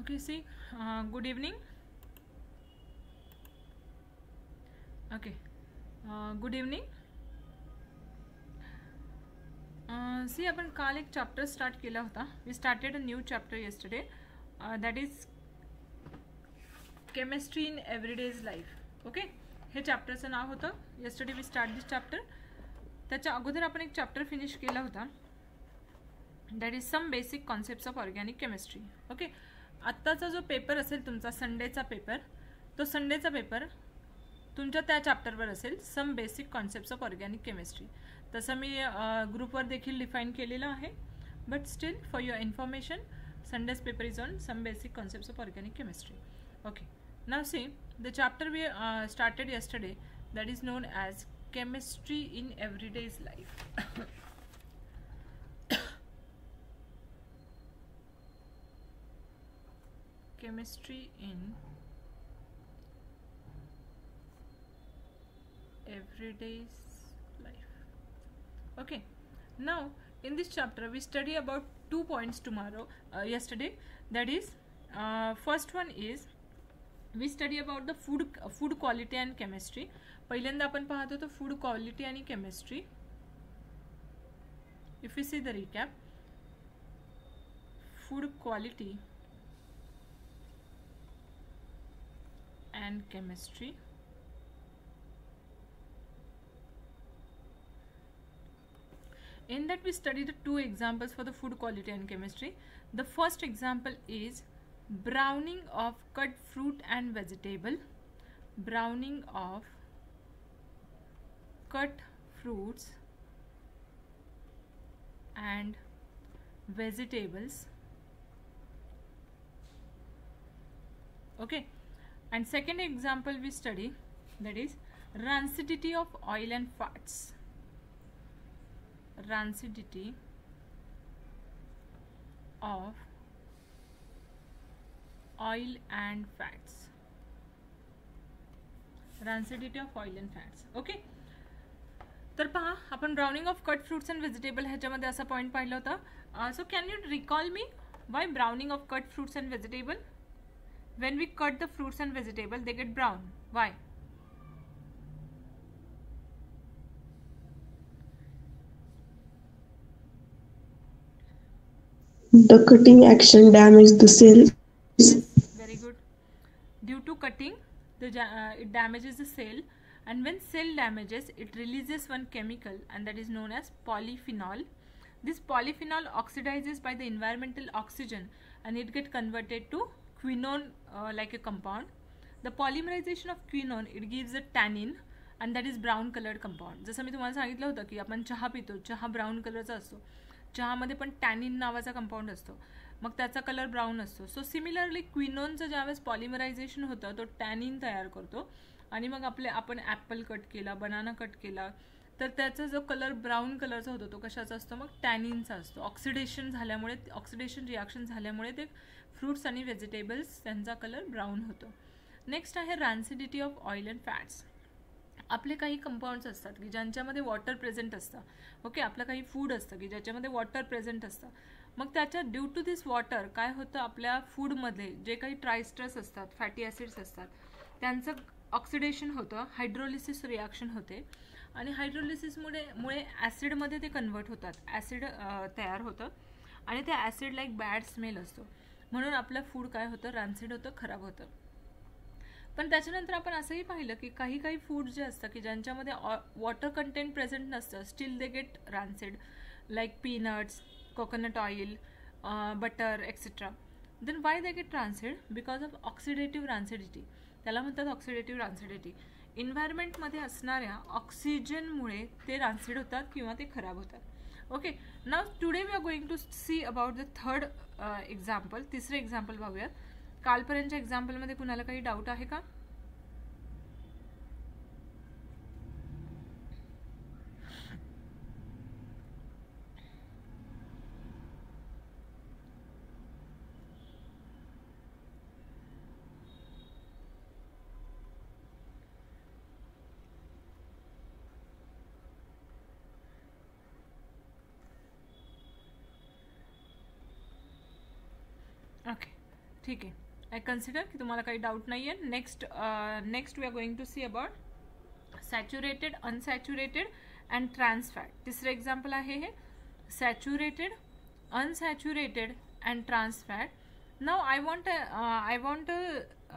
Okay, see, good evening. Okay, good evening. See, आपण काल एक चॅप्टर स्टार्ट केला होता. We started a new chapter yesterday. That is chemistry in everyday's life. Okay, हे चॅप्टरचं नाव होतं. Yesterday we start this chapter. त्याच्या अगोदर आपण एक चॅप्टर फिनिश केला होता. That is some basic concepts of organic chemistry. Okay, आत्ताचा जो पेपर असेल तुमचा संडेचा पेपर, तो संडेचा पेपर तुमच्या त्या चॅप्टरवर असेल, some basic concepts of organic chemistry. तसं मी ग्रुपवर देखील डिफाईन केलेलं आहे. But still for your information, Sunday's paper is on some basic concepts of organic chemistry. Okay, now see the chapter we started yesterday, that is known as chemistry in everyday's life. Chemistry in everyday's life. Okay, now in this chapter we study about 2 points yesterday. That is, first one is we study about the food quality and chemistry. पहिल्यांदा आपण पाहत होतो food quality आणि chemistry. If we see the recap, food quality and chemistry. In that we study the two examples for the food quality and chemistry. The first example is browning of cut fruit and vegetable. Browning of cut fruits and vegetables. Okay, and second example we study, that is rancidity of oil and fats. Rancidity of oil and fats. Rancidity of oil and fats. Okay, तर पहा, आपण browning of cut fruits and vegetable ह्याच्यामध्ये असा point पाहिला होता. So can you recall me Y browning of cut fruits and vegetable? When we cut the fruits and vegetable, they get brown. Why? The cutting action damages the cells. Yes, very good. Due to cutting, it damages the cell, and when cell damages, it releases one chemical, and that is known as polyphenol. This polyphenol oxidizes by the environmental oxygen, and it gets converted to quinone like a compound. The polymerization of quinone, it gives a tannin, and that is brown colored compound. जसं मी तुम्हाला सांगितलं होतं की आपण चहा पितो, चहा brown कलरचा असतो. चहामध्ये पण टॅनिन नावाचा कंपाऊंड असतो, मग त्याचा कलर ब्राऊन असतो. सो सिमिलरली क्विनोनचं ज्यावेळेस पॉलिमरायझेशन होतं, तो टॅनिन तयार करतो, आणि मग आपण ॲपल कट केला, बनाना कट केला, तर त्याचा जो कलर ब्राऊन कलरचा होतो तो कशाचा असतो? मग टॅनिनचा असतो. ऑक्सिडेशन झाल्यामुळे, ऑक्सिडेशन रिॲक्शन झाल्यामुळे ते फ्रूट्स आणि व्हेजिटेबल्स त्यांचा कलर ब्राऊन होतो. नेक्स्ट आहे रॅन्सिडिटी ऑफ ऑइल अँड फॅट्स. आपले काही कंपाऊंड्स असतात की ज्यांच्यामध्ये वॉटर प्रेझेंट असतं. ओके, आपलं काही फूड असतं की ज्याच्यामध्ये वॉटर प्रेझेंट असतं. मग त्याच्या ड्यू टू दिस वॉटर काय होतं, आपल्या फूडमध्ये जे काही ट्रायस्टर्स असतात, फॅटी ॲसिड्स असतात, त्यांचं ऑक्सिडेशन होतं, हायड्रोलिसिस रिॲक्शन होते, आणि हायड्रोलिसिसमुळे ॲसिडमध्ये ते कन्वर्ट होतात, ॲसिड तयार होतं, आणि त्या ॲसिडला एक बॅड स्मेल असतो, म्हणून आपलं फूड काय होतं, रॅन्सिड होतं, खराब होतं. पण त्याच्यानंतर आपण असंही पाहिलं की काही काही फूड जे असतं की ज्यांच्यामध्ये वॉटर कंटेंट प्रेझेंट नसतं, still they get rancid, like peanuts, coconut oil, butter etcetera. Then why they get rancid? Because of oxidative rancidity. त्याला म्हणतात ऑक्सिडेटिव्ह रॅन्सिडिटी. इन्व्हायरमेंटमध्ये असणाऱ्या ऑक्सिजनमुळे ते रॅन्सिड होतात किंवा ते खराब होतात. Okay, now today we are going to see about the third example. तिसरं एक्झाम्पल पाहूयात. कालपर्यंतच्या एक्झाम्पलमध्ये कुणाला काही डाऊट आहे का? ओके, ठीक आहे, आय कन्सिडर की तुम्हाला काही डाऊट नाही आहे. Next we are going to see about saturated, unsaturated and trans fat. तिसरं एक्झाम्पल आहे हे saturated, unsaturated and trans fat. Now I want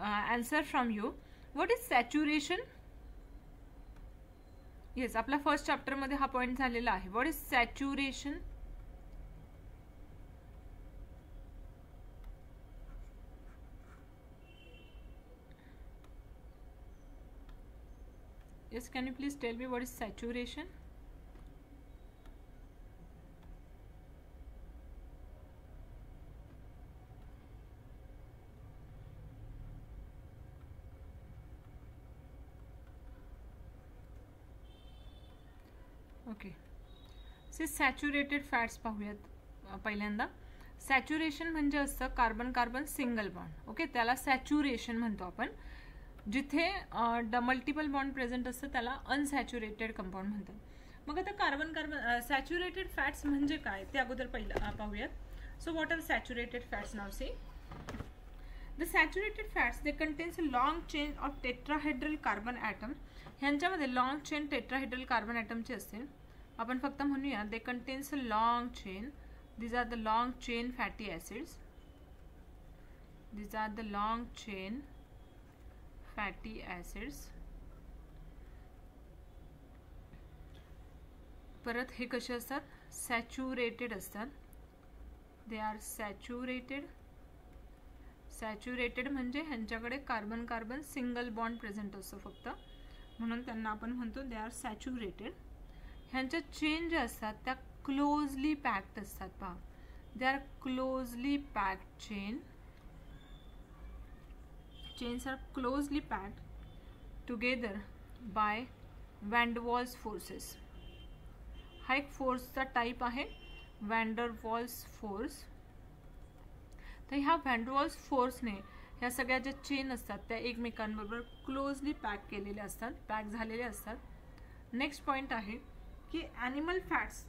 answer from you, what is saturation? Yes, आपला first चॅप्टरमध्ये हा पॉईंट झालेला आहे. What is saturation? Yes, can you please tell me what is saturation? Okay, say saturated fats पाहूयात पहिल्यांदा. Saturation म्हणजे असतं carbon carbon single bond. Okay, त्याला सॅच्युरेशन म्हणतो आपण. जिथे मल्टिपल बॉन्ड प्रेझेंट असतं त्याला अनसॅच्युरेटेड कंपाऊंड म्हणतात. मग आता कार्बन कार्बन सॅच्युरेटेड फॅट्स म्हणजे काय ते अगोदर पहिलं पाहूयात. So what are saturated fats? Now see the saturated fats they contains a long chain of tetrahedral carbon atom. ह्यांच्यामध्ये लॉंग चेन टेट्राहेड्रल कार्बन ॲटमचे असतील. आपण फक्त म्हणूया they contains a long chain. These are the long chain fatty acids. These are the long chain fatty acids. परत हे कसे असतात? सॅच्युरेटेड असतात. They are saturated. सॅच्युरेटेड म्हणजे ह्यांच्याकडे carbon carbon single bond present असतो फक्त, म्हणून त्यांना आपण म्हणतो दे आर सॅच्युरेटेड. ह्यांच्या चेन ज्या असतात त्या क्लोजली पॅक्ड असतात. पहा, they are closely packed chain. Chains are closely packed together by van der Waals forces. हा एक फोर्सचा टाईप आहे वॅन्डरवॉल्स फोर्स. तर ह्या वॅन्डरवॉल्स फोर्सने ह्या सगळ्या ज्या चेन असतात त्या एकमेकांबरोबर क्लोजली पॅक केलेल्या असतात, पॅक झालेल्या असतात. नेक्स्ट पॉईंट आहे की ॲनिमल फॅट्स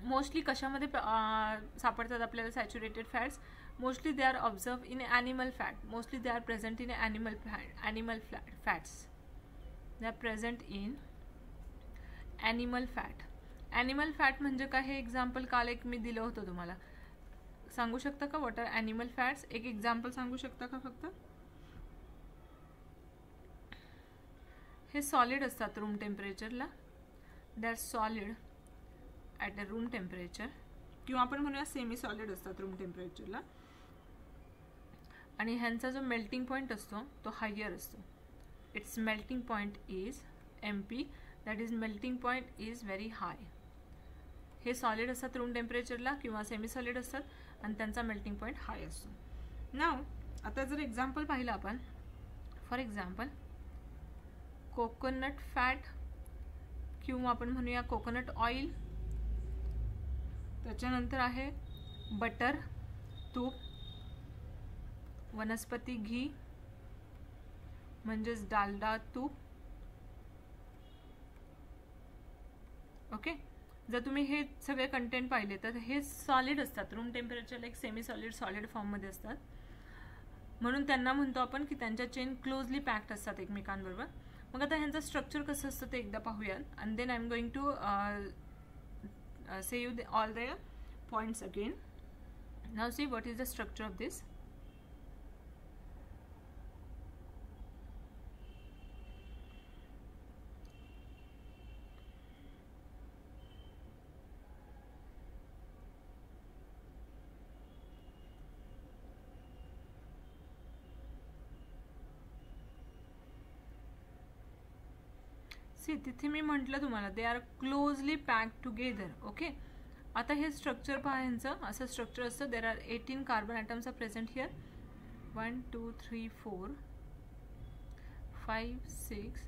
मोस्टली कशामध्ये सापडतात आपल्याला? Saturated fats mostly they are observe in animal fat. Mostly they are present in animal fats. They are present in animal fat. Animal fat म्हणजे काय हे एक्झाम्पल काल एक मी दिलं होतं तुम्हाला. सांगू शकता का व्हॉट आर ॲनिमल फॅट्स? एक एक्झाम्पल सांगू शकता का फक्त? हे सॉलिड असतात रूम टेम्परेचरला. They are solid at a room temperature, किंवा आपण म्हणूया सेमी सॉलिड असतात रूम टेम्परेचरला. आणि ह्यांचा जो मेल्टिंग पॉईंट असतो तो हायर असतो. It's melting point is MP, that is melting point is very high. हे सॉलिड असतात रूम टेम्परेचरला किंवा सेमी सॉलिड असतात आणि त्यांचा मेल्टिंग पॉईंट हाय असतो. नाव आता जर एक्झाम्पल पाहिलं आपण, फॉर एक्झाम्पल कोकोनट फॅट किंवा आपण म्हणूया कोकोनट ऑइल. त्याच्यानंतर आहे बटर, तूप, वनस्पती घी म्हणजेच डालडा तूप. ओके, जर तुम्ही हे सगळे कंटेंट पाहिले तर हे सॉलिड असतात रूम टेम्परेचरला, एक सेमी सॉलिड फॉर्ममध्ये असतात. म्हणून त्यांना म्हणतो आपण की त्यांच्या चेन क्लोजली पॅक्ड असतात एकमेकांबरोबर. मग आता ह्यांचं स्ट्रक्चर कसं असतं ते एकदा पाहूयात. And then I am going to say you all the points again. Now see what is the structure of this. तिथे मी म्हटलं तुम्हाला they are closely packed together. Okay, आता हे स्ट्रक्चर पहा, ह्यांचं असं स्ट्रक्चर असतं. There are 18 carbon atoms are present here. 1 2 3 4 5 6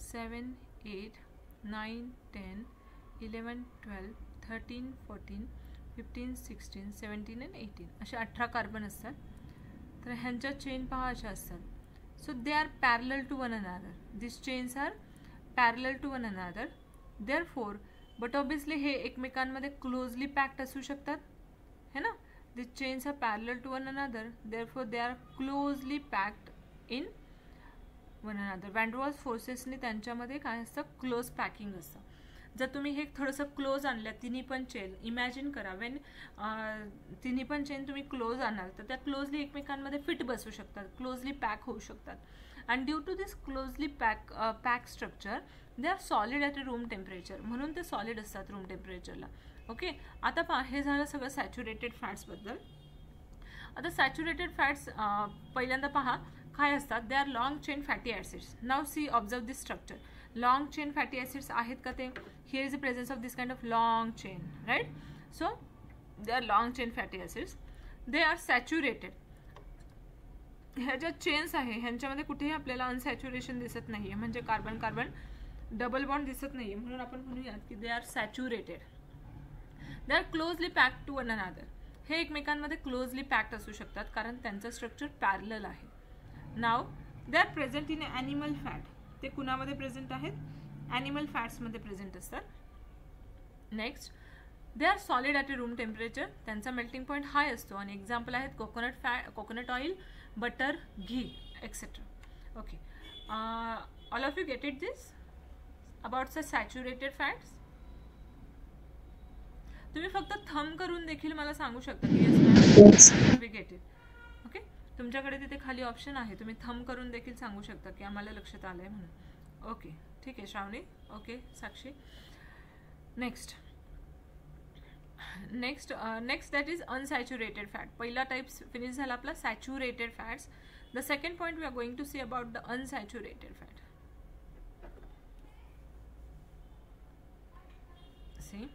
7 8 9 10 11 12 13 14 15 16 17 and 18 असे 18 कार्बन असतात. तर ह्यांच्या चेन पहा अशा असतात. So they are parallel to one another. This chains are parallel to one another. Therefore but obviously हे एकमेकांमध्ये क्लोजली पॅक्ड असू शकतात, है ना. The chains are parallel to one another, therefore they are closely packed in one another. Van der Waals फोर्सेसने त्यांच्यामध्ये काय असतं, क्लोज पॅकिंग असतं. जर तुम्ही हे थोडंसं क्लोज आणलं तिन्ही पण चेन, इमॅजिन करा वेन तिन्ही पण चेन तुम्ही क्लोज आणाल तर त्या क्लोजली एकमेकांमध्ये फिट बसू शकतात, क्लोजली पॅक होऊ शकतात. And due to this closely pack structure they are solid at a room temperature, म्हणून ते सॉलिड असतात रूम टेम्परेचरला. ओके, आता पहा हे झालं सगळं सॅच्युरेटेड फॅट्सबद्दल. आता सॅच्युरेटेड फॅट्स पहिल्यांदा पहा काय असतात, they are long chain fatty acids. Now see observe this structure. Long chain fatty acids आहेत का ते, here is the presence of this kind of long chain, right. So they are long chain fatty acids, they are saturated. ह्या ज्या chains आहे ह्यांच्यामध्ये कुठेही आपल्याला अनसॅच्युरेशन दिसत नाही आहे, म्हणजे कार्बन कार्बन डबल बॉन्ड दिसत नाही आहे, म्हणून आपण म्हणूयात की they are saturated. They are closely packed to one another. हे एकमेकांमध्ये क्लोजली पॅक्ड असू शकतात कारण त्यांचं स्ट्रक्चर पॅरलल आहे. Now they are present in animal fat. ते कुणामध्ये प्रेझेंट आहेत, ॲनिमल फॅट्समध्ये प्रेझेंट असतात. Next, they are solid at a room temperature. त्यांचा मेल्टिंग पॉईंट हाय असतो आणि एक्झाम्पल आहेत coconut oil, butter, ghee etcetera. Okay, all of you get it this about the saturated fats. तुम्ही फक्त थंब करून देखील मला सांगू शकता की yes ma'am we get it. Okay, तुमच्याकडे तिथे खाली ऑप्शन आहे, तुम्ही थंब करून देखील सांगू शकता की आम्हाला लक्षात आलं आहे म्हणून. ओके, ठीक आहे Shravani. Okay Sakshi. Next that is unsaturated fat. पहिला टाईप फिनिश झाला आपला saturated fats. The second point we are going to see about the unsaturated fat. See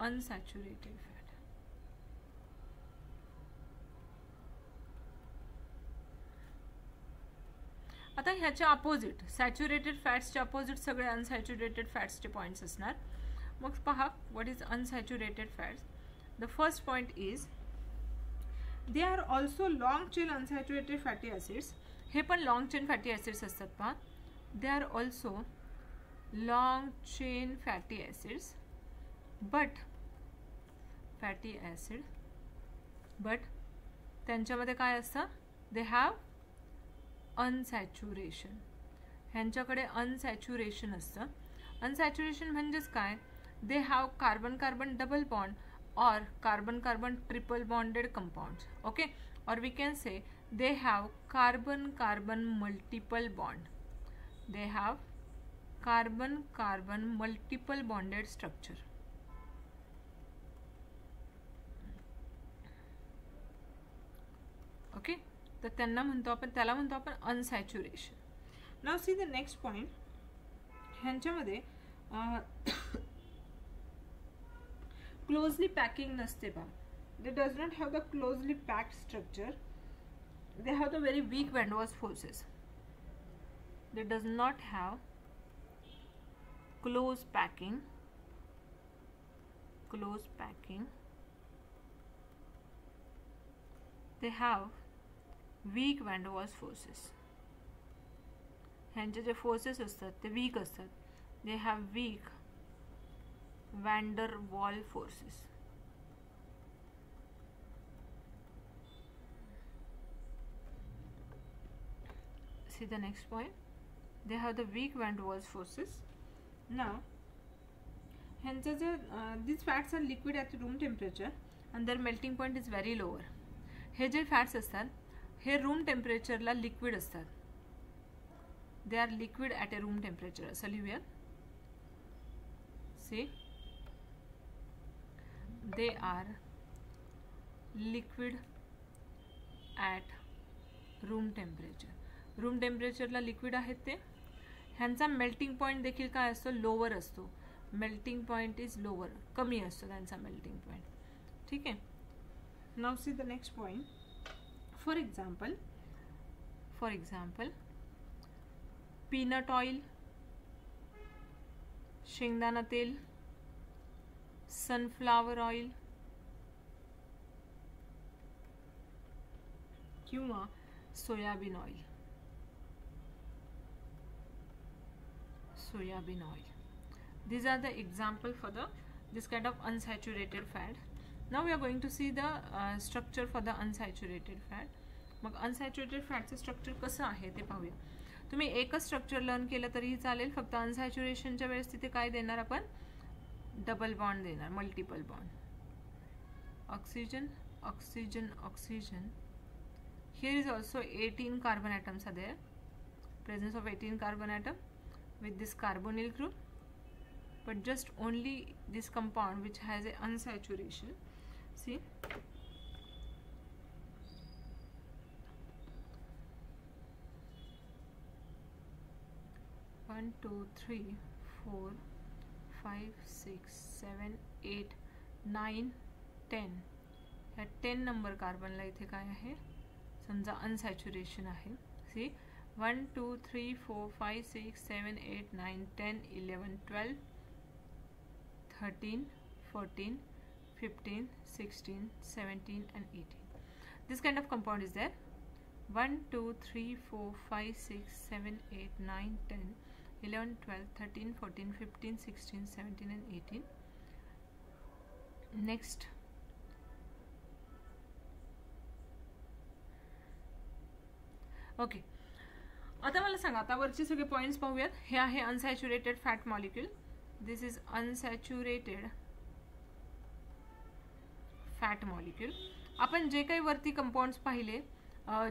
unsaturated fat. आता ह्याच्या अपोजिट सॅच्युरेटेड फॅट्सच्या अपोजिट सगळे अनसॅच्युरेटेड फॅट्सचे पॉईंट्स असणार. मग पहा what is unsaturated fats. The first point is they are also long chain unsaturated fatty acids. हे पण लॉंग चेन फॅटी ॲसिड्स असतात पहा. They are also long chain fatty acids but त्यांच्यामध्ये काय असतं, दे हॅव अनसॅच्युरेशन. ह्यांच्याकडे अनसॅच्युरेशन असतं. अनसॅच्युरेशन म्हणजेच काय, they have carbon carbon double bond और carbon carbon triple bonded compounds. Okay, और we can say they have carbon carbon multiple bond. They have carbon carbon multiple bonded structure. Okay, तर त्याला म्हणतो आपण unsaturation. Now see the next point. ह्यांच्यामध्ये closely packing नसते पहा. They does not have the closely packed structure. They have the very weak van der Waals forces. They does not have close packing. They have weak van der Waals forces. ह्यांचे जे forces असतात ते weak असतात. They have weak van der Waal forces. See the next point. They have the weak van der Waals forces. Now, ह्यांचे जे these fats are liquid at room temperature and their melting point is very lower. हे जे fats असतात हे room टेम्परेचरला liquid असतात. They are liquid at a room temperature असं लिहूया. See they are liquid at room temperature. Room टेम्परेचरला liquid आहेत ते. ह्यांचा मेल्टिंग पॉईंट देखील काय असतो, लोअर असतो. मेल्टिंग पॉईंट इज लोअर, कमी असतो त्यांचा मेल्टिंग पॉईंट. ठीक आहे. Now see the next point. For example, peanut oil, शेंगदाणा तेल, sunflower oil किंवा soybean oil. These are the example for this kind of unsaturated fat. Now we are going to see the structure for the unsaturated fat. मग unsaturated फॅटचं structure कसं आहे ते पाहूया. तुम्ही एकच स्ट्रक्चर लर्न केलं तरीही चालेल, फक्त अनसॅच्युरेशनच्या वेळेस तिथे काय देणार आपण, डबल बॉन्ड देणार, multiple bond. Oxygen oxygen oxygen. Here is also 18 carbon atoms are there, presence of 18 carbon atom with this carbonyl group, but just only this compound which has a unsaturation. See, 1 2 3 4 5 6 7 8 9 10 ह्या 10 number कार्बनला इथे काय आहे, समजा अनसॅच्युरेशन आहे. C 1 2 3 4 5 6 7 8 9 10 11 12 13 14 15 16 17 and 18. This kind of compound is there. 1 2 3 4 5 6 7 8 9 10 11 12 13 14 15 16 17 and 18. Next, okay. आता मला सांगा, आता वरचे सगळे पॉइंट्स पाहूयात. हे आहे unsaturated fat molecule. This is unsaturated fat molecule. आपण जे काही वरती कंपाऊंड्स पाहिले,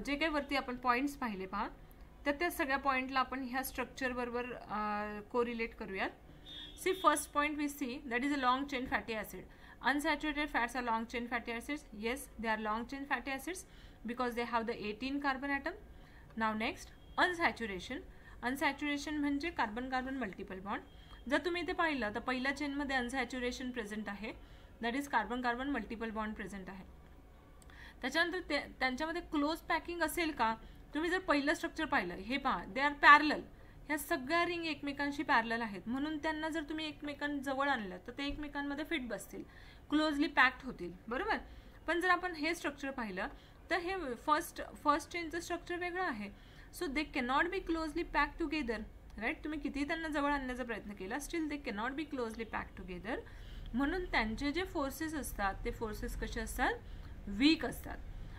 जे काही वरती आपण पॉइंट्स पाहिले पहा, तर त्या सगळ्या पॉइंटला आपण ह्या स्ट्रक्चर बरोबर कोरिलेट करूयात. See first point we see that is a long chain fatty acid. Unsaturated fats are long chain fatty acids. Yes, they are long chain fatty acids because they have the 18 carbon atom. Now next, unsaturation. Unsaturation म्हणजे carbon carbon multiple bond. जर तुम्ही इथे पाहिलं तर पहिल्या चेनमध्ये अनसॅच्युरेशन present आहे, that is carbon carbon multiple bond present आहे. त्याच्यानंतर त्यांच्यामध्ये क्लोज पॅकिंग असेल का, तुम्ही जर पहिलं स्ट्रक्चर पाहिलं, हे पहा, दे आर पॅरलल. ह्या सगळ्या रिंग एकमेकांशी पॅरलल आहेत, म्हणून त्यांना जर तुम्ही एकमेकांजवळ आणलं तर ते एकमेकांमध्ये फिट बसतील, क्लोजली पॅक्ड होतील, बरोबर. पण जर आपण हे स्ट्रक्चर पाहिलं तर हे फर्स्ट चेनचं स्ट्रक्चर वेगळं आहे. So they cannot be closely pack together, right. तुम्ही कितीही त्यांना जवळ आणण्याचा प्रयत्न केला, still they cannot be closely pack together. म्हणून त्यांचे जे फोर्सेस असतात ते फोर्सेस कसे असतात, वीक असतात.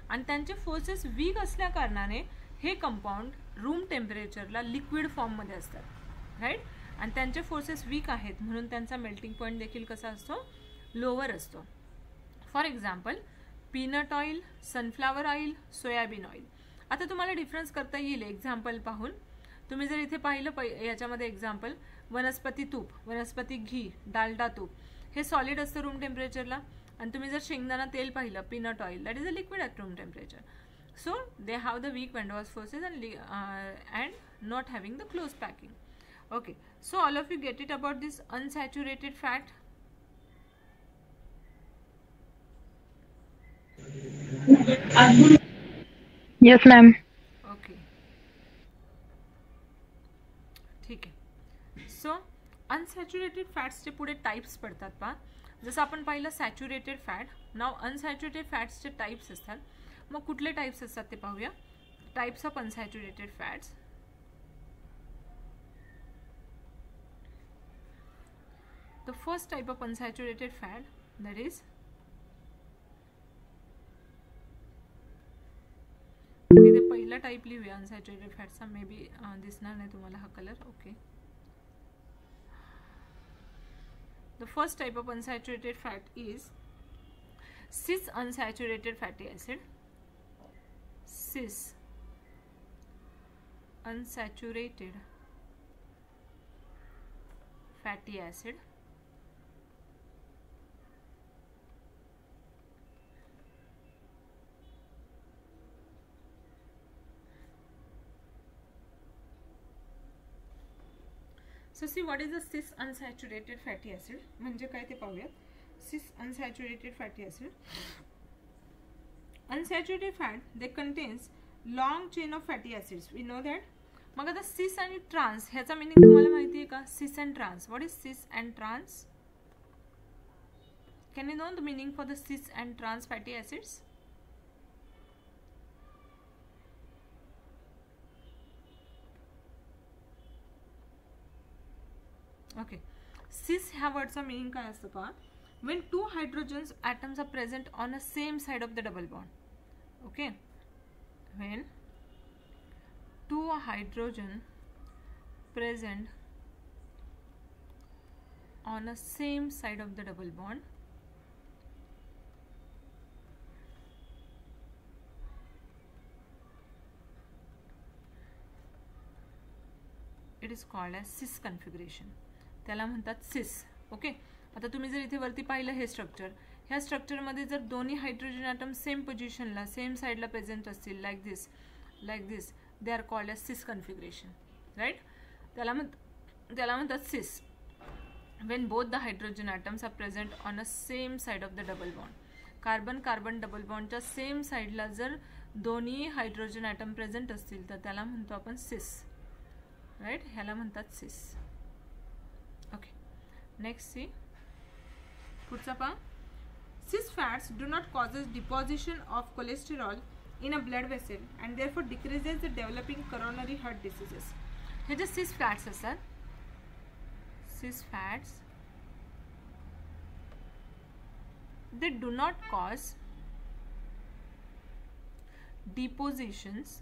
आणि त्यांचे फोर्सेस वीक असल्या कारणाने हे कंपाऊंड रूम टेम्परेचरला लिक्विड फॉर्ममध्ये असतात, राईट. आणि त्यांचे फोर्सेस वीक आहेत म्हणून त्यांचा मेल्टिंग पॉईंट देखील कसा असतो, लोअर असतो. For example peanut oil, sunflower oil, soybean oil. आता तुम्हाला डिफरन्स करता येईल एक्झाम्पल पाहून. तुम्ही जर इथे पाहिलं याच्यामध्ये एक्झाम्पल, वनस्पती तूप, वनस्पती घी, डालडा तूप, हे सॉलिड असतं रूम टेम्परेचरला. आणि तुम्ही जर शेंगदाणा तेल पाहिलं, peanut oil, that is a liquid at room temperature. So they have the weak van der Waals forces and not having the close packing. Okay, so all of you get it about this unsaturated fat. Yes ma'am. Okay, ठीक आहे. So unsaturated फॅट्सचे पुढे types पडतात पहा. जसं आपण पाहिलं saturated fat, नाव unsaturated फॅट्सचे types असतात. मग कुठले टाइप्स असतात ते पाहूया. Types of unsaturated fats. The first type of unsaturated fat that is, इथे पहिला टाइप लिहूया अनसॅच्युरेटेड फॅट्सचा. मे बी दिसणार नाही तुम्हाला हा colour. Okay, the first type of unsaturated fat is cis unsaturated fatty acid. Cis unsaturated fatty acid. So see what is the cis unsaturated fatty acid म्हणजे काय ते पाहूयात. cis unsaturated fatty acid. Unsaturated fat they contains long chain of fatty acids. We know that. मग आता cis आणि trans ह्याचा meaning तुम्हाला माहिती आहे का? cis and trans. What is cis and trans? Can you know the meaning for the cis and trans fatty acids? Okay. cis ह्या वर्डचा meaning काय असतं पहा. when two hydrogen atoms are present on a same side of the double bond. Okay, when two hydrogen present on a same side of the double bond, it is called as cis configuration. त्याला म्हणतात cis. Okay, आता तुम्ही जर इथे वरती पाहिलं हे structure, ह्या स्ट्रक्चर मध्ये जर दोन्ही हायड्रोजन ॲटम सेम पोझिशनला सेम साइडला प्रेझेंट असतील like this they are called as cis configuration, right. त्याला म्हणतात cis when both the hydrogen atoms are present on a same side of the double bond. Carbon carbon double बॉन्डच्या same साइडला जर दोन्ही hydrogen item present असतील तर त्याला म्हणतो आपण cis, राईट. ह्याला म्हणतात cis. ओके, नेक्स्ट सी, पुढचा पहा. cis fats do not causes deposition of cholesterol in a blood vessel and therefore decreases the developing coronary heart diseases. हे जे cis fats असतात, cis fats, they do not cause depositions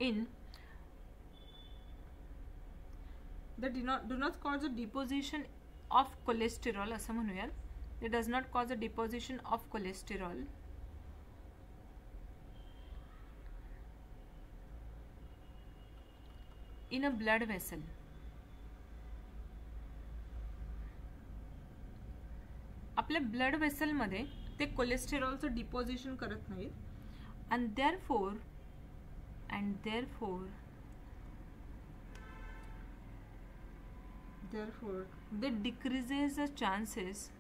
in do not cause a deposition of cholesterol, असं म्हणूयात. It does not cause a deposition of cholesterol in a blood vessel. आपल्या blood vessel मध्ये ते कोलेस्टेरॉलचं deposition करत नाहीत, and therefore they decreases the chances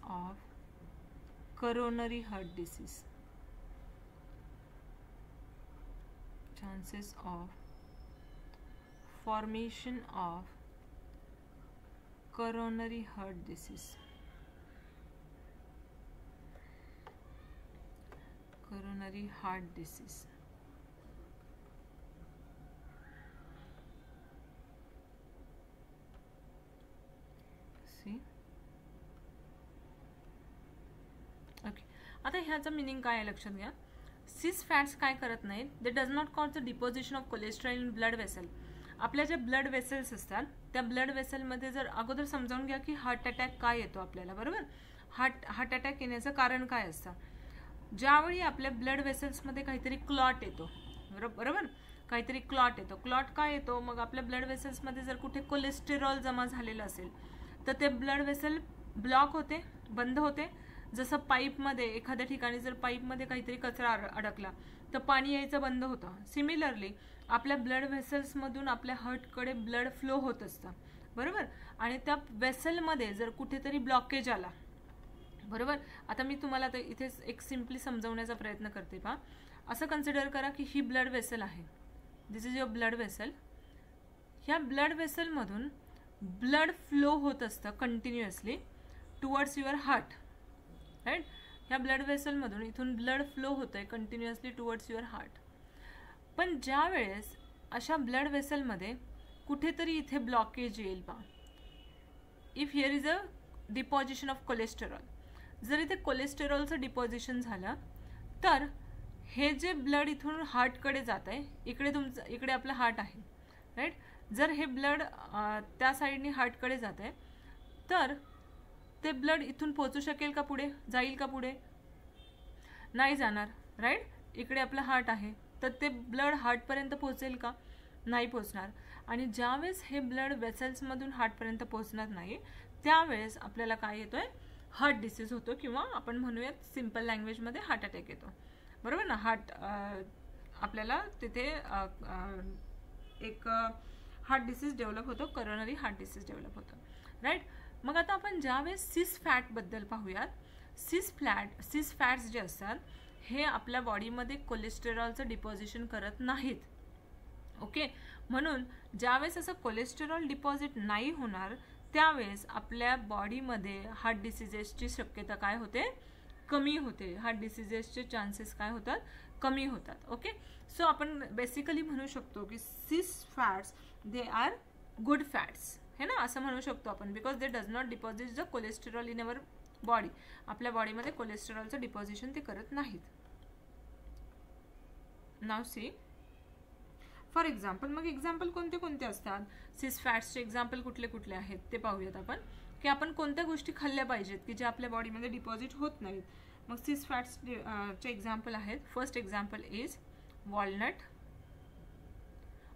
of coronary heart disease. Chances of formation of coronary heart disease. Coronary heart disease. See? Okay. आता ह्याचं meaning काय आहे लक्षात घ्या. cis फॅट्स काय करत नाहीत, दे does not cause the deposition of cholesterol in blood vessel. आपल्या ज्या ब्लड वेसल्स असतात त्या ब्लड वेसलमध्ये जर अगोदर समजावून घ्या की हार्ट अटॅक काय येतो आपल्याला, बरोबर. हार्ट अटॅक येण्याचं कारण काय असतं. ज्यावेळी आपल्या ब्लड वेसल्समध्ये काहीतरी क्लॉट येतो, बरोबर, काहीतरी क्लॉट येतो. क्लॉट काय येतो, मग आपल्या ब्लड वेसल्समध्ये जर कुठे कोलेस्टेरॉल जमा झालेलं असेल तर ते ब्लड वेसल ब्लॉक होते, बंद होते. जसं पाईपमध्ये एखाद्या ठिकाणी जर पाईपमध्ये काहीतरी कचरा अडकला तर पाणी यायचं बंद होतं. सिमिलरली आपल्या ब्लड वेसल्समधून आपल्या हार्टकडे ब्लड फ्लो होत असतं, बरोबर. आणि त्या वेसलमध्ये जर कुठेतरी ब्लॉकेज आला, बरोबर. आता मी तुम्हाला इथे एक सिम्पली समजवण्याचा प्रयत्न करते. पहा, असं कन्सिडर करा की ही ब्लड वेसल आहे, this is your blood vessel. ह्या ब्लड वेसलमधून ब्लड फ्लो होत असतं continuously towards your heart, right. ह्या ब्लड वेसलमधून इथून ब्लड फ्लो होतंय कंटिन्युअसली टुवर्ड्स युअर हार्ट. पण ज्या वेळेस अशा ब्लड वेसलमध्ये कुठेतरी इथे ब्लॉकेज येईल, पहा, if here is a deposition of cholesterol, जर इथे कोलेस्टेरॉलचं डिपॉझिशन झालं तर हे जे ब्लड इथून हार्टकडे जात आहे, इकडे आपलं हार्ट आहे, राईट. जर हे ब्लड त्या साईडने हार्टकडे जात आहे तर ते ब्लड इथून पोहोचू शकेल का, पुढे जाईल का, पुढे नाही जाणार, राईट. इकडे आपलं हार्ट आहे तर ते ब्लड हार्टपर्यंत पोहोचेल का, नाही पोहोचणार. आणि ज्यावेळेस हे ब्लड वेसल्समधून हार्टपर्यंत पोहोचणार नाही त्यावेळेस आपल्याला काय येतोय, हार्ट डिसीज होतो, किंवा आपण म्हणूयात सिम्पल लँग्वेजमध्ये हार्ट अटॅक येतो, बरोबर ना. आपल्याला तिथे एक हार्ट डिसीज डेव्हलप होतो, कोरोनरी हार्ट डिसीज डेव्हलप होतो, राईट. मग आता आपण ज्यावेळेस सिस फॅटबद्दल पाहूयात. सिस फॅट्स जे असतात हे आपल्या बॉडीमध्ये कोलेस्टेरॉलचं डिपॉझिशन करत नाहीत, ओके. म्हणून ज्यावेळेस असं कोलेस्टेरॉल डिपॉझिट नाही होणार त्यावेळेस आपल्या बॉडीमध्ये हार्ट डिसीजेसची शक्यता काय होते, कमी होते, हार्ट डिसीजेसचे चान्सेस काय होतात, कमी होतात. ओके, सो आपण बेसिकली म्हणू शकतो की सिस fats they are good fats, है ना, असं म्हणू शकतो आपण, because they does not deposit the cholesterol in our body. आपल्या बॉडीमध्ये कोलेस्टेरॉलचं डिपॉझिशन ते करत नाहीत. नाव सी फॉर एक्झाम्पल, मग एक्झाम्पल कोणते कोणते असतात, सिस फॅट्सचे एक्झाम्पल कुठले कुठले आहेत ते पाहूयात आपण, की आपण कोणत्या गोष्टी खाल्ल्या पाहिजेत की ज्या आपल्या बॉडीमध्ये डिपॉझिट होत नाहीत. मग सिस फॅट्स चे एक्झाम्पल आहेत. First example is walnut.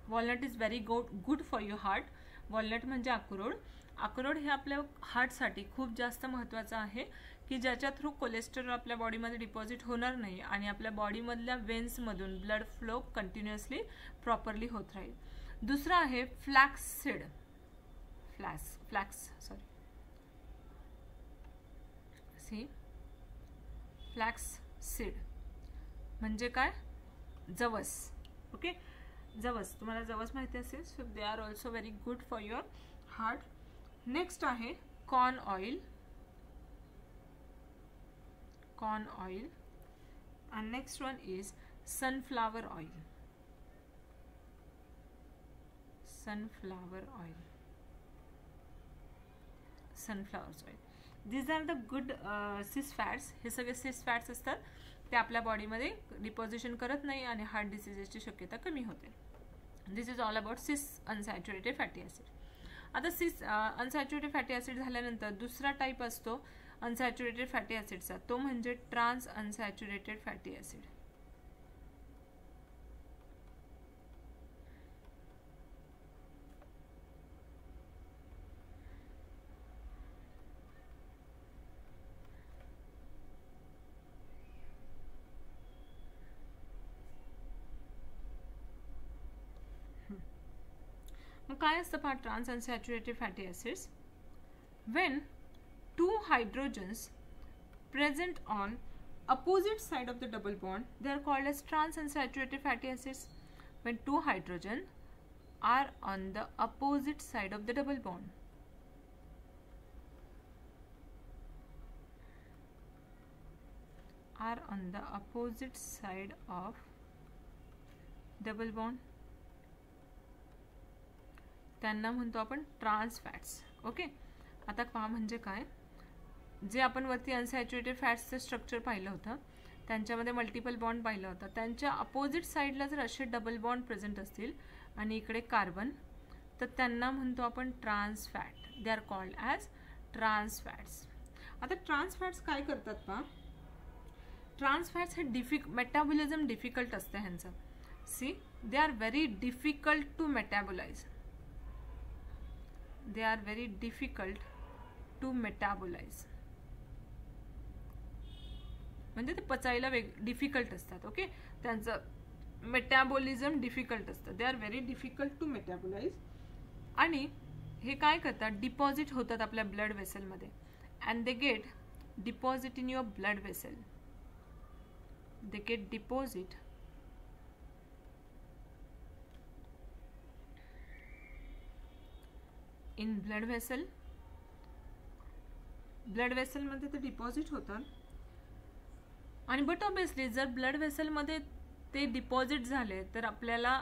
Walnut is very good for your heart. Walnut म्हणजे अक्रोड. अक्रोड हे आपल्या हार्टसाठी खूप जास्त महत्त्वाचं आहे की ज्याच्या थ्रू कोलेस्टेरॉल आपल्या बॉडीमध्ये डिपॉझिट होणार नाही आणि आपल्या बॉडीमधल्या वेन्समधून ब्लड फ्लो कंटिन्युअसली प्रॉपरली होत राहील. दुसरं आहे फ्लॅक्स सीड. फ्लॅक्स सीड म्हणजे काय, जवस. ओके, जवस, तुम्हाला जवस माहिती असेल. So they are also very good for your heart. Next आहे corn oil. Corn oil. and next one is sunflower oil. Sunflower oil. These are the good cis fats. हे सगळे cis fats असतात, ते आपल्या बॉडीमध्ये डिपॉझिशन करत नाही आणि हार्ट डिसीजेसची शक्यता कमी होते. दिस इज ऑल अबाउट सिस अनसॅच्युरेटेड फॅटी ॲसिड. आता सिस अनसॅच्युरेटेड फॅटी ॲसिड झाल्यानंतर दुसरा टाईप असतो अनसॅच्युरेटेड फॅटी ॲसिडचा, तो म्हणजे ट्रान्स अनसॅच्युरेटेड फॅटी ॲसिड. मग काय असतं पहा trans unsaturated fatty acids? when two hydrogens present on opposite side of the double bond, they are called as trans unsaturated fatty acids. When two hydrogen are on the opposite side of the double bond, त्यांना म्हणतो आपण trans fats. Okay, आता पहा म्हणजे काय, जे आपण वरती अनसॅच्युरेटेड फॅट्सचं स्ट्रक्चर पाहिलं होतं त्यांच्यामध्ये मल्टिपल बॉन्ड पाहिलं होतं, त्यांच्या अपोजिट साईडला जर असे डबल बॉन्ड प्रेझेंट असतील आणि इकडे कार्बन, तर त्यांना म्हणतो आपण trans fat. They are called as trans fats. आता ट्रान्स फॅट्स काय करतात पहा, ट्रान्स फॅट्स हे मेटाबॉलिझम डिफिकल्ट असतं ह्यांचं. See, they are very difficult to metabolize. They are very difficult to metabolize. म्हणजे ते पचायला डिफिकल्ट असतात. ओके, त्यांचं मेटाबॉलिझम डिफिकल्ट असतं. They are very difficult to metabolise. आणि हे काय करतात, डिपॉझिट होतात आपल्या ब्लड वेसलमध्ये. And they get deposit in your blood vessel. They get deposit in blood vessel. Blood वेसलमध्ये ते डिपॉझिट होतात. आणि बट ऑब्वियसली जर ब्लड वेसलमध्ये ते डिपॉझिट झाले तर आपल्याला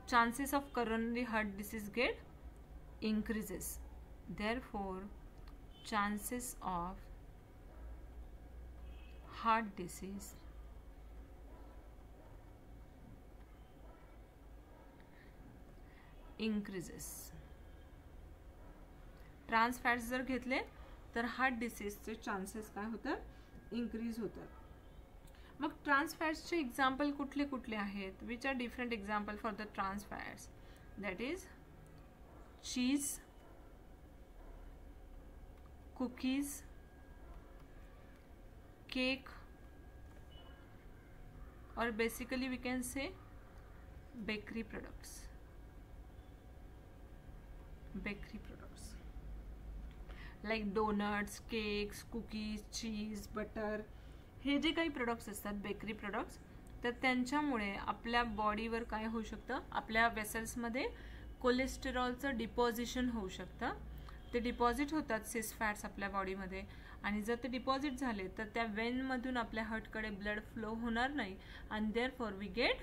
chances of coronary heart disease get increases. Therefore, chances of heart disease increases. Trans fats जर घेतले तर हार्ट डिसीजचे चान्सेस काय होतात, इन्क्रीज होतात. मग ट्रान्स फॅट्सचे एक्झाम्पल कुठले कुठले आहेत? Which are different example for the trans fats? That is cheese, cookies, cake, or basically we can say bakery products. Bakery products like donuts, cakes, cookies, cheese, butter. हे जे काही products असतात bakery products, तर त्यांच्यामुळे आपल्या बॉडीवर काय होऊ शकतं, आपल्या वेसल्समध्ये कोलेस्टेरॉलचं डिपॉझिशन होऊ शकतं ते डिपॉझिट होतात सिस फॅट्स आपल्या बॉडीमध्ये, आणि जर ते डिपॉझिट झाले तर त्या वेनमधून आपल्या हार्टकडे ब्लड फ्लो होणार नाही, and therefore we get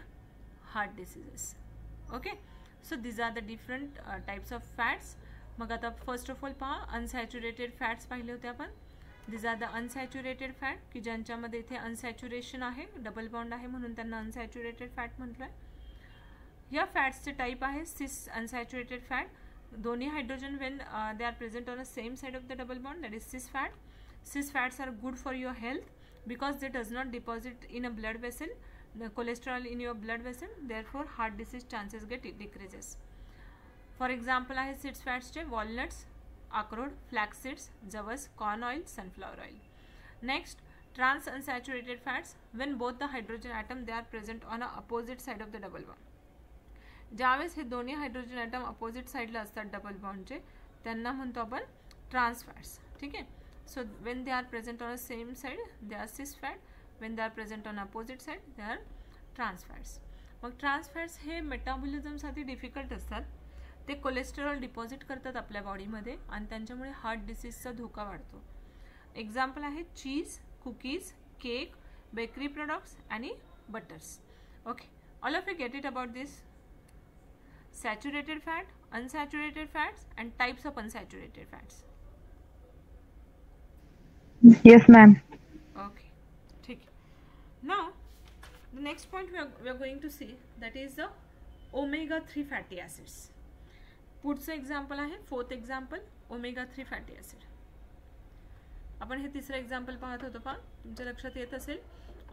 heart diseases. Okay, so these are the different types of fats. मग आता फर्स्ट ऑफ ऑल पहा, अनसॅच्युरेटेड फॅट्स पाहिले होते आपण. These are the unsaturated fat, की ज्यांच्यामध्ये इथे अनसॅच्युरेशन आहे, डबल बॉन्ड आहे, म्हणून त्यांना अनसॅच्युरेटेड फॅट म्हटलं आहे. या फॅट्सचे टाईप आहे सिस अनसॅच्युरेटेड फॅट. दोन्ही hydrogen when they are present on a same side of the double bond, that is सिस fat. Cis fats are good for your health because they does not deposit in a blood vessel, the cholesterol in your blood vessel, therefore heart disease chances get decreases. For example आहे cis fats चे walnuts, अक्रोड, flax seeds, जवस, corn oil, sunflower oil. Next, trans unsaturated fats, when both the hydrogen atom they are present on a opposite side of the double bond. ज्यावेळेस हे दोन्ही hydrogen item opposite साईडला असतात double बॉन्डचे, त्यांना म्हणतो आपण ट्रान्स फॅट्स. ठीक आहे. So when they are present on the same side they are cis fat, when they are present on opposite side they are trans fats. मग ट्रान्स फॅट्स हे मेटाबॉलिझमसाठी difficult असतात. ते कोलेस्टेरॉल डिपॉझिट करतात आपल्या बॉडीमध्ये आणि त्यांच्यामुळे हार्ट डिसीजचा धोका वाढतो. एक्झाम्पल आहे चीज, कुकीज, केक, बेकरी प्रोडक्ट्स आणि buttress. Okay, all of you get it about this saturated fat, unsaturated fats and types of unsaturated fats. Yes, ma'am. Okay, ठीक. Now the next point we are going to see, that is the omega-3 fatty acids. पुढचं example आहे fourth example, omega-3 fatty acid. आपण हे तिसरं example पाहत होतो पहा, तुमच्या लक्षात येत असेल.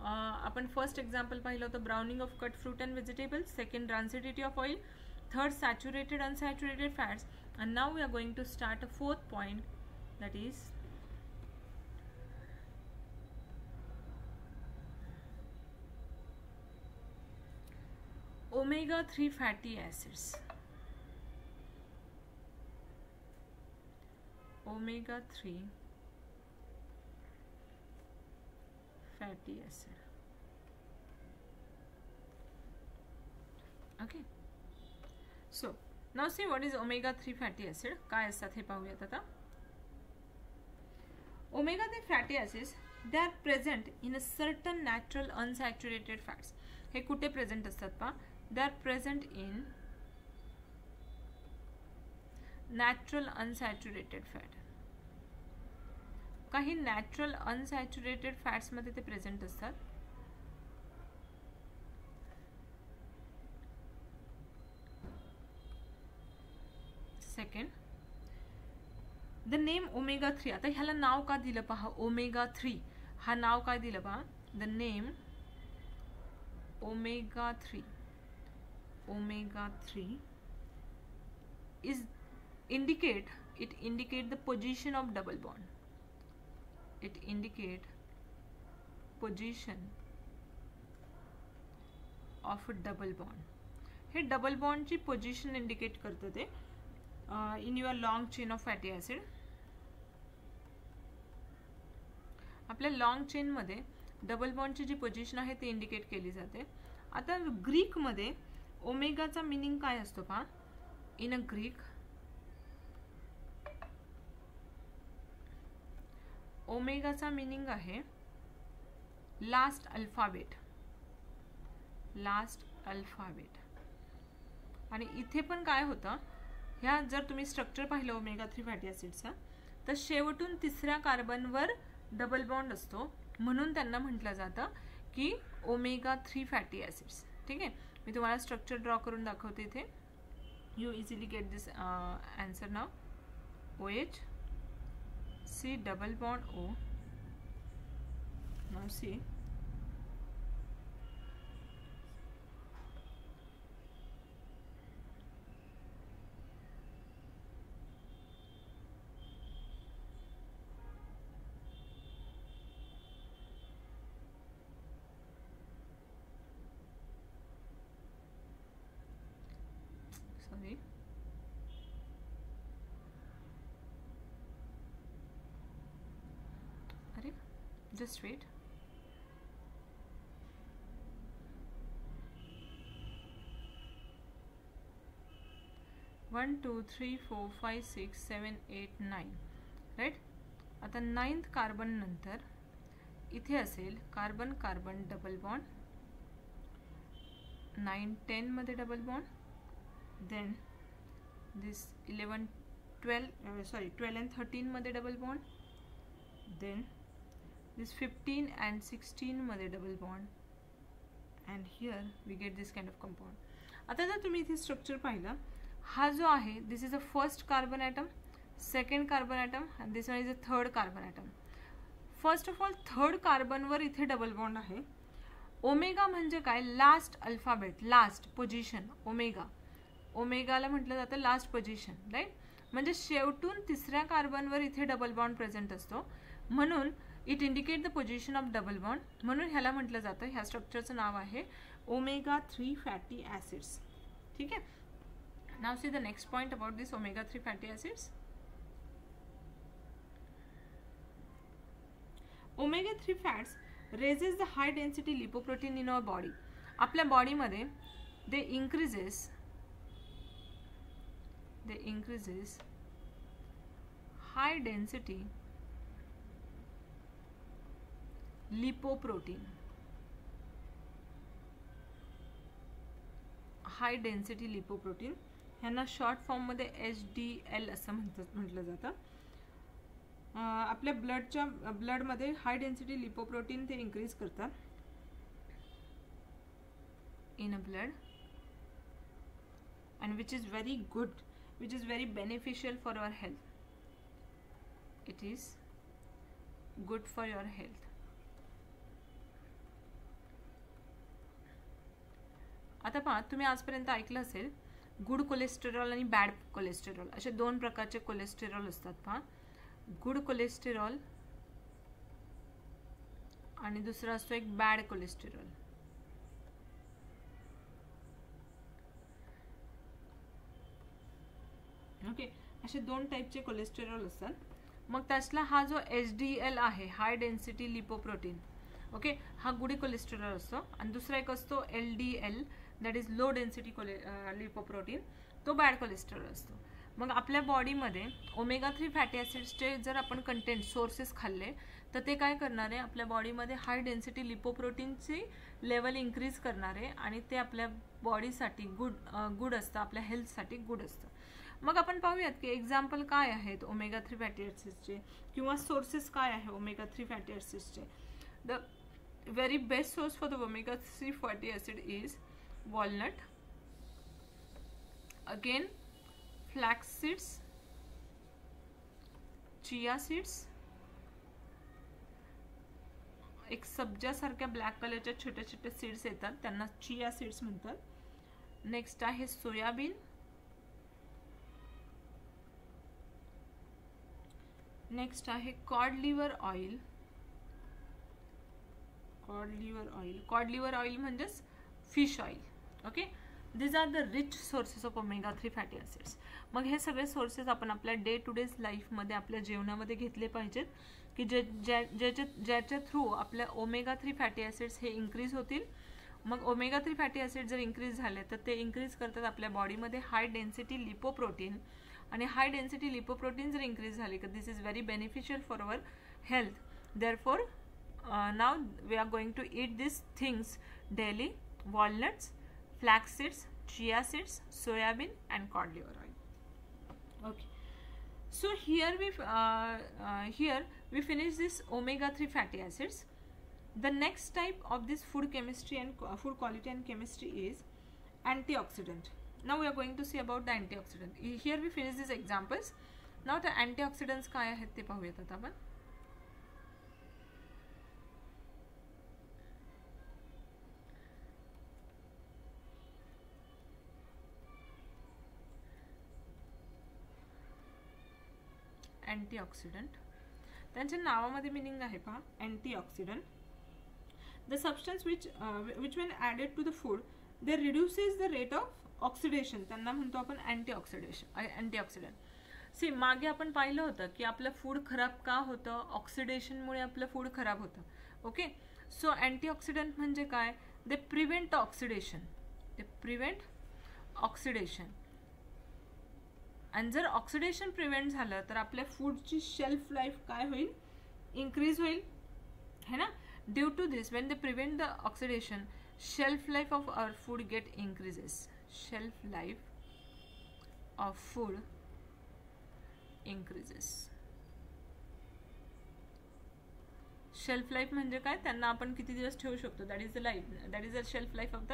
आपण फर्स्ट एक्झाम्पल पाहिलं होतं browning of cut fruit and vegetables, second rancidity of oil, third saturated unsaturated fats, and now we are going to start a fourth point, that is omega-3 fatty acids. Omega-3 fatty acid. Okay, so now see what is omega-3 fatty acid. काय असतात हे पाहूयात आता. Omega-3 fatty acids, they are present in a certain natural unsaturated fats. हे कुठे present असतात पहा, they are present in natural unsaturated fat. काही नॅचरल अनसॅच्युरेटेड फॅट्स मध्ये ते प्रेझेंट असतात. Second, the name omega-3. आता ह्याला नाव का दिलं पहा, omega-3 हा नाव काय दिलं पहा, the name omega-3 is indicate the position of double bond. It indicate position of a double bond. हे डबल बॉन्ड ची पोझिशन इंडिकेट करते ते in your long chain of fatty acid. आपल्या लॉंग चेन मध्ये डबल बॉन्डची जी position आहे ती indicate केली जाते. आता ग्रीक मध्ये ओमेगाचा मीनिंग काय असतो पहा. इन अ ग्रीक ओमेगाचा मीनिंग आहे लास्ट अल्फाबेट. आणि इथे पण काय होतं, ह्या जर तुम्ही स्ट्रक्चर पाहिलं omega-3 फॅटी ऍसिडचा, तर शेवटून तिसऱ्या कार्बनवर डबल बॉन्ड असतो, म्हणून त्यांना म्हटलं जातं की omega-3 फॅटी ऍसिड्स. ठीक आहे, मी तुम्हाला स्ट्रक्चर ड्रॉ करून दाखवते इथे. You easily get this answer now. OH C double bond O. Now see, sorry, just wait. 1 2 3 4 5 6 7 8 9 right. आता 9th कार्बन नंतर इथे असेल कार्बन कार्बन डबल बॉन्ड, 9 10 मध्ये double bond, then this 11 12 and 13 मध्ये double bond, then this 15 and 16 मध्ये double bond, and here we get this kind of compound. आता जर तुम्ही इथे स्ट्रक्चर पाहिलं, हा जो आहे this is a first carbon atom, second carbon atom, and this one is a third carbon atom. First of all third कार्बनवर इथे डबल बॉन्ड आहे. ओमेगा म्हणजे काय? Last alphabet, last position. ओमेगाला म्हटलं जातं लास्ट पोझिशन, राईट. म्हणजे शेवटून तिसऱ्या कार्बनवर इथे डबल बॉन्ड प्रेझेंट असतो, म्हणून it indicate the position of double bond. म्हणून ह्याला म्हटलं जातं, ह्या स्ट्रक्चरचं नाव आहे ओमेगा 3 फॅटी ॲसिड्स. ठीक आहे. Now see the next point about this omega 3 fatty acids. Omega 3 fats raises the high density lipoprotein in our body. आपल्या बॉडीमध्ये they increases high density lipoprotein. High density lipoprotein ह्यांना short form मध्ये HDL असं म्हटलं जातं. आपल्या ब्लडमध्ये हाय density lipoprotein ते increase करतात in a blood, and which is very good, which is very beneficial for our health. It is good for your health. आता पहा, तुम्ही आजपर्यंत ऐकलं असेल गुड कोलेस्टेरॉल आणि बॅड कोलेस्टेरॉल असे दोन प्रकारचे कोलेस्टेरॉल असतात. पहा, गुड कोलेस्टेरॉल आणि दुसरा असतो एक बॅड कोलेस्टेरॉल. ओके, असे दोन टाईपचे कोलेस्टेरॉल असतात. मग त्यातला हा जो HDL आहे, हाय डेन्सिटी लिपोप्रोटीन, ओके, हा गुड कोलेस्टेरॉल असतो. आणि दुसरा एक असतो LDL, that is low density lipoprotein, तो बॅड कोलेस्टेरॉल असतो. मग आपल्या बॉडीमध्ये ओमेगा 3 फॅटी ॲसिड्सचे जर आपण कंटेंट सोर्सेस खाल्ले तर ते काय करणार आहे, आपल्या बॉडीमध्ये हाय डेन्सिटी लिपोप्रोटीनची लेवल इंक्रीज करणार आहे आणि ते आपल्या बॉडीसाठी गुड असतं, आपल्या हेल्थसाठी गुड असतं. मग आपण पाहूयात की एक्झाम्पल काय आहेत ओमेगा 3 फॅटी ॲसिड्सचे किंवा सोर्सेस काय आहे ओमेगा 3 फॅटी ॲसिड्सचे. The very best source for the omega 3 fatty acid is walnut, again flax seeds, chia seeds, एक सब्जा सारख्या ब्लॅक कलरच्या छोटे छोटे सीड्स येतात त्यांना चिया सीड्स म्हणतात. नेक्स्ट आहे सोयाबीन, नेक्स्ट आहे cod liver oil. Cod liver oil म्हणजेच fish oil. Okay, these are the rich sources of omega 3 fatty acids. मग हे सगळे सोर्सेस आपण आपल्या डे टू डे लाईफमध्ये आपल्या जेवणामध्ये घेतले पाहिजेत की ज्याच्या थ्रू आपल्या ओमेगा 3 फॅटी ॲसिड्स हे इंक्रीज होतील. मग ओमेगा 3 फॅटी ॲसिड जर इंक्रीज झाले तर ते इंक्रीज करतात आपल्या बॉडीमध्ये हाय डेन्सिटी लिपोप्रोटीन, आणि हाय डेन्सिटी लिपोप्रोटीन जर इंक्रीज झाले तर this is very beneficial for our health. Therefore now we are going to eat these things daily: walnuts, flax seeds, chia seeds, soybean and cod liver oil. Okay, so here we finish this omega 3 fatty acids. The next type of this food chemistry and food quality and chemistry is antioxidant. Now we are going to see about the antioxidant. Here we finish these examples. Now the antioxidants काय आहेत ते पाहूयात आता आपण. Antioxidant, त्यांच्या नावामध्ये meaning आहे पहा, antioxidant. The substance which when added to the food they reduces the rate of oxidation, त्यांना म्हणतो आपण अँटीऑक्सिडंट. सी, मागे आपण पाहिलं होतं की आपलं फूड खराब का होतं, ऑक्सिडेशनमुळे आपलं फूड खराब होतं. ओके, सो अँटीऑक्सिडंट म्हणजे काय, दे प्रिव्हेंट ऑक्सिडेशन. आणि जर ऑक्सिडेशन प्रिव्हेंट झालं तर आपल्या फूडची शेल्फ लाईफ काय होईल, इन्क्रीज होईल है ना. Due to this when they prevent the oxidation, shelf life of our food get increases. Shelf life of food increases. Shelf life म्हणजे काय, त्यांना आपण किती दिवस ठेवू शकतो, that is the life, that is the shelf life of the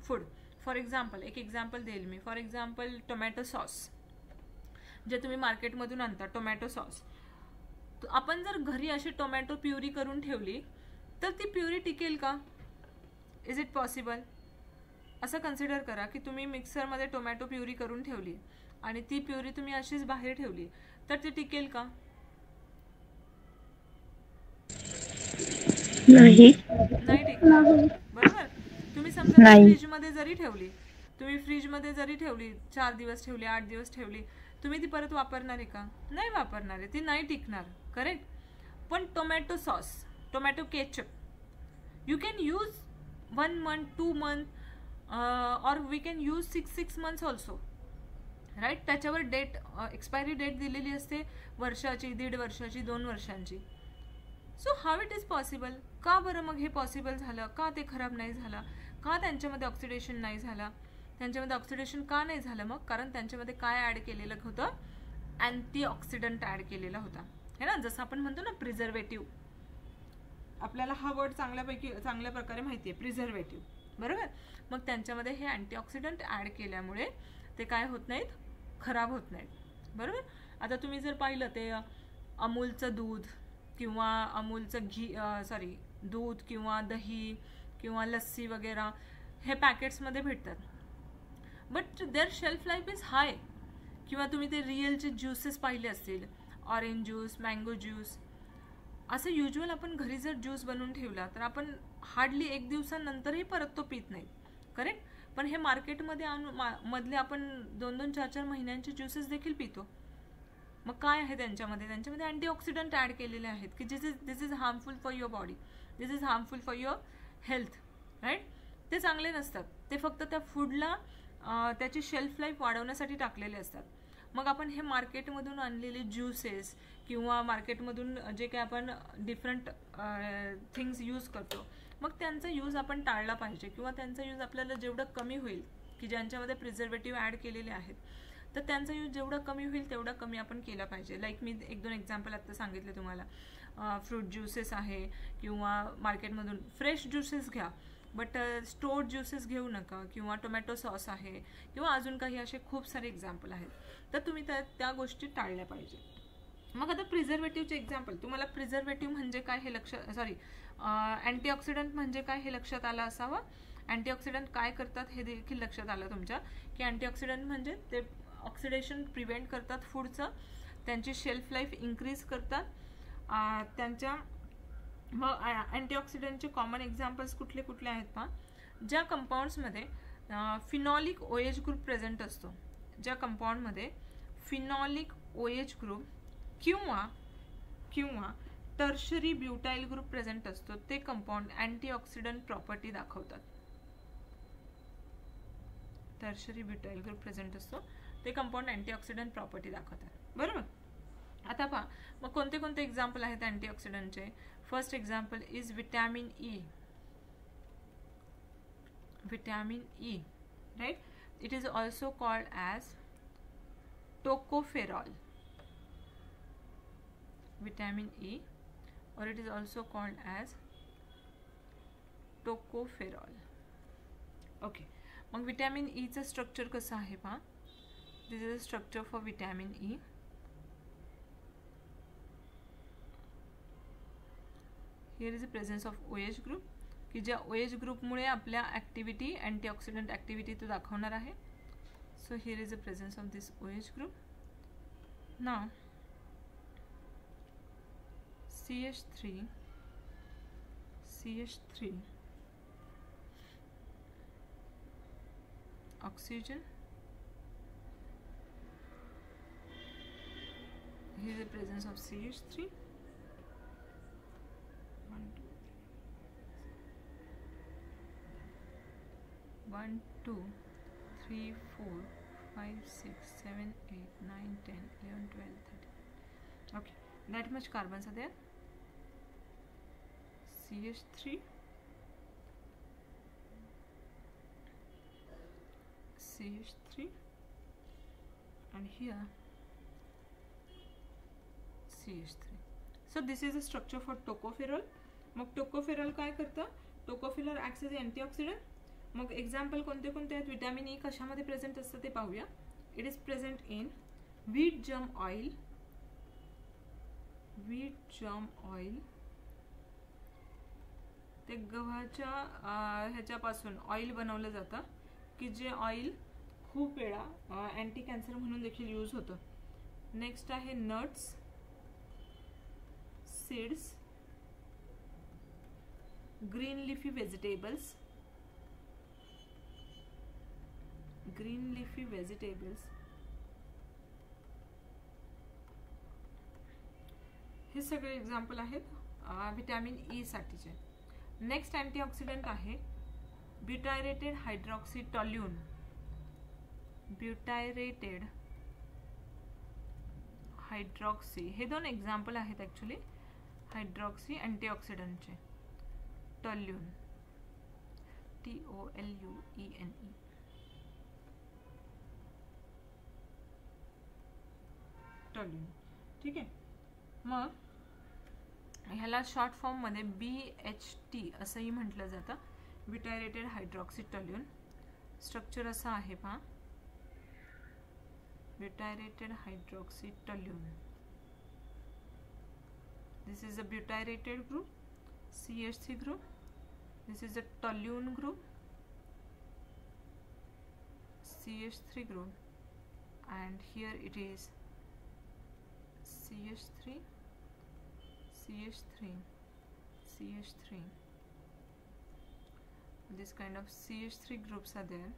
food. For example, एक example देईल मी. फॉर एक्झाम्पल टोमॅटो सॉस जे तुम्ही मार्केटमधून आणता, टोमॅटो सॉस, आपण जर घरी अशी टोमॅटो प्युरी करून ठेवली तर ती प्युरी टिकेल का? Is it possible? असं कन्सिडर करा की तुम्ही मिक्सरमध्ये टोमॅटो प्युरी करून ठेवली आणि ती प्युरी तुम्ही अशीच बाहेर ठेवली तर ती टिकेल का? नाही. नाही टिकणार, बरोबर. तुम्ही समजा फ्रीजमध्ये जरी ठेवली, तुम्ही फ्रीजमध्ये जरी ठेवली, 4 दिवस ठेवली, 8 दिवस ठेवली, तुम्ही ती परत वापरणार आहे का? नाही वापरणार आहे, ती नाही टिकणार, करेक्ट. पण tomato sauce, tomato ketchup, you can use 1 month, 2 month और we can use 6 months also, right. त्याच्यावर डेट, एक्सपायरी डेट दिलेली असते, वर्षाची, 1.5 वर्षाची, 2 वर्षांची. So how it is possible? का बरं मग हे पॉसिबल झालं? का ते खराब नाही झालं? का त्यांच्यामध्ये ऑक्सिडेशन नाही झालं? त्यांच्यामध्ये ऑक्सिडेशन का नाही झालं मग? कारण त्यांच्यामध्ये काय ॲड केलेलं होतं? अँटीऑक्सिडंट ॲड केलेला होता, है ना. जसं आपण म्हणतो ना प्रिझर्वेटिव्ह, आपल्याला हा वर्ड चांगल्या प्रकारे माहिती आहे, प्रिझर्वेटिव्ह, बरोबर. मग त्यांच्यामध्ये हे अँटीऑक्सिडंट ॲड केल्यामुळे ते काय होत नाहीत, खराब होत नाहीत, बरोबर. आता तुम्ही जर पाहिलं ते अमूलचं दूध किंवा अमूलचं दूध किंवा दही किंवा लस्सी वगैरे हे पॅकेट्समध्ये भेटतात, but their shelf life is high. किंवा तुम्ही ते रिअलचे ज्यूसेस पाहिले असतील, ऑरेंज ज्यूस, मँगो ज्यूस, असं युज्युअल आपण घरी जर ज्यूस बनवून ठेवला तर आपण हार्डली 1 दिवसानंतरही परत तो पित नाही, करेक्ट. पण हे मार्केटमध्ये मधले आपण 2-2, 4-4 महिन्यांचे ज्यूसेस देखील पितो. मग काय आहे त्यांच्यामध्ये? त्यांच्यामध्ये अँटीऑक्सिडंट ॲड केलेले आहेत की this is harmful for your body, this is harmful for your health, right. ते चांगले नसतात, ते फक्त त्या फूडला त्याची शेल्फ लाईफ वाढवण्यासाठी टाकलेले असतात. मग आपण हे मार्केटमधून आणलेले ज्यूसेस किंवा मार्केटमधून जे काही आपण डिफरंट थिंग्स यूज करतो, मग त्यांचा यूज आपण टाळला पाहिजे किंवा त्यांचा यूज आपल्याला जेवढं कमी होईल, की ज्यांच्यामध्ये प्रिझर्वेटिव्ह ॲड केलेले आहेत, तर त्यांचा यूज जेवढा कमी होईल तेवढा कमी आपण केला पाहिजे. लाईक मी 1-2 एक्झाम्पल आत्ता सांगितले तुम्हाला. फ्रूट ज्यूसेस आहे किंवा मार्केटमधून फ्रेश ज्यूसेस घ्या, बट स्टोर्ड ज्यूसेस घेऊ नका. किंवा टोमॅटो सॉस आहे किंवा अजून काही असे खूप सारे एक्झाम्पल आहेत, तर तुम्ही त्या गोष्टी टाळल्या पाहिजे. मग आता प्रिझर्वेटिव्हचे एक्झाम्पल, तुम्हाला प्रिझर्वेटिव्ह म्हणजे काय हे अँटीऑक्सिडंट म्हणजे काय हे लक्षात आलं असावं. अँटीऑक्सिडंट काय करतात हे देखील लक्षात आलं तुमच्या, की अँटीऑक्सिडंट म्हणजे ते ऑक्सिडेशन प्रिव्हेंट करतात फूडचं, त्यांची शेल्फ लाईफ इन्क्रीज करतात. त्यांच्या मग अँटीऑक्सिडंटचे कॉमन एक्झाम्पल्स कुठले कुठले आहेत पहा. ज्या कंपाऊंड्समध्ये फिनॉलिक OH ग्रुप प्रेझेंट असतो, ज्या कंपाऊंडमध्ये फिनॉलिक OH ग्रुप किंवा टर्शरी ब्युटाइल ग्रुप प्रेझेंट असतो, ते कंपाऊंड अँटीऑक्सिडंट प्रॉपर्टी दाखवतात. टर्शरी ब्युटाइल ग्रुप प्रेझेंट असतो, ते कंपाऊंड अँटीऑक्सिडंट प्रॉपर्टी दाखवतात, बरोबर. आता पहा मग कोणते कोणते एक्झाम्पल आहेत अँटीऑक्सिडंटचे. First example is vitamin E. Vitamin E, right. It is also called as tocopherol. विटॅमिन ई or it is also called as tocopherol. Okay, मग विटॅमिन ई चं स्ट्रक्चर कसं आहे पहा. This is a structure for vitamin E. Here is a presence of OH group, की ज्या OH ग्रुपमुळे आपल्या ॲक्टिव्हिटी, अँटीऑक्सिडंट ॲक्टिव्हिटी तो दाखवणार आहे. So here is a presence of this OH group. Now CH3 oxygen. Here is the presence of CH3. 1 2 3 4 5, 6, 7, 8, 9, 10, 11, 12, 13. Okay, that much carbons are there. CH3, CH3, and here CH3. So this is a structure for tocopherol. मग tocopherol काय करतं? Tocopherol acts as antioxidant. मग example कोणते कोणते आहेत? Vitamin E कशामध्ये present असतं ते पाहूया. It is present in wheat germ oil, ते गव्हाच्या ह्याच्यापासून ऑइल बनवलं जातं की जे ऑइल खूप वेळा अँटी कॅन्सर म्हणून देखील यूज होतं. नेक्स्ट आहे nuts, seeds, green leafy vegetables, हे सगळे एक्झाम्पल आहेत विटॅमिन ई साठीचे. नेक्स्ट अँटीऑक्सिडंट आहे ब्युटायरेटेड हायड्रॉक्सी टॉल्यून. ब्युटायरेटेड हायड्रॉक्सी हे दोन एक्झाम्पल आहेत ॲक्च्युली हायड्रॉक्सी अँटीऑक्सिडंटचे. Toluene, TOLUENE. टॉल्यून, ठीक आहे. मग ह्याला शॉर्ट फॉर्म मध्ये BHT असंही म्हटलं जातं, ब्युटायरेटेड हायड्रॉक्सी टॉल्यून. स्ट्रक्चर असं आहे पहा, butylated hydroxy toluene. This is a butylated group, CH3 group. This is a toluene group, CH3 group, and here it is CH3, CH3, CH3. This kind of CH3 groups are there,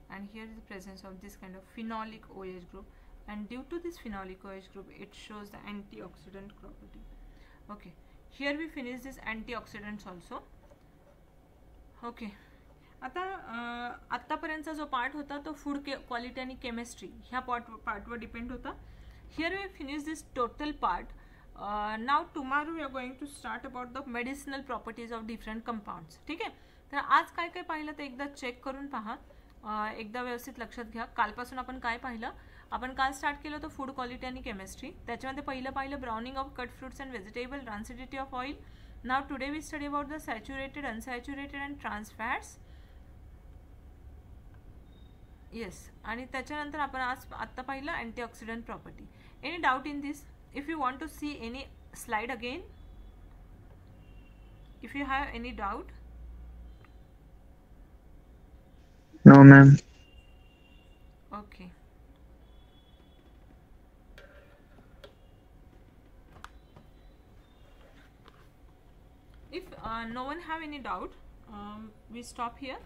and here is the presence of this kind of phenolic OH group, and due to this phenolic OH group it shows the antioxidant property. Okay, here we finish this antioxidants also. Okay, आता आत्तापर्यंतचा जो part होता तो food quality आणि chemistry ह्या पार्टवर depend होता. Here we finish this total part. Now tomorrow we are going to start about the medicinal properties of different compounds. ठीक आहे, तर आज काय काय पाहिलं ते एकदा चेक करून पहा, एकदा व्यवस्थित लक्षात घ्या. कालपासून आपण काय पाहिलं? आपण काल स्टार्ट केलं होतं फूड क्वालिटी आणि केमिस्ट्री. त्याच्यामध्ये पहिलं पाहिलं browning of cut fruits and vegetable, rancidity of oil. Now today we study about the saturated, unsaturated and trans fats. Yes, आणि त्याच्यानंतर आपण आज आत्ता पाहिलं antioxidant property. Any doubt in this? If you want to see any slide again, if you have any doubt. No ma'am. Okay. If no one have any doubt, we stop here.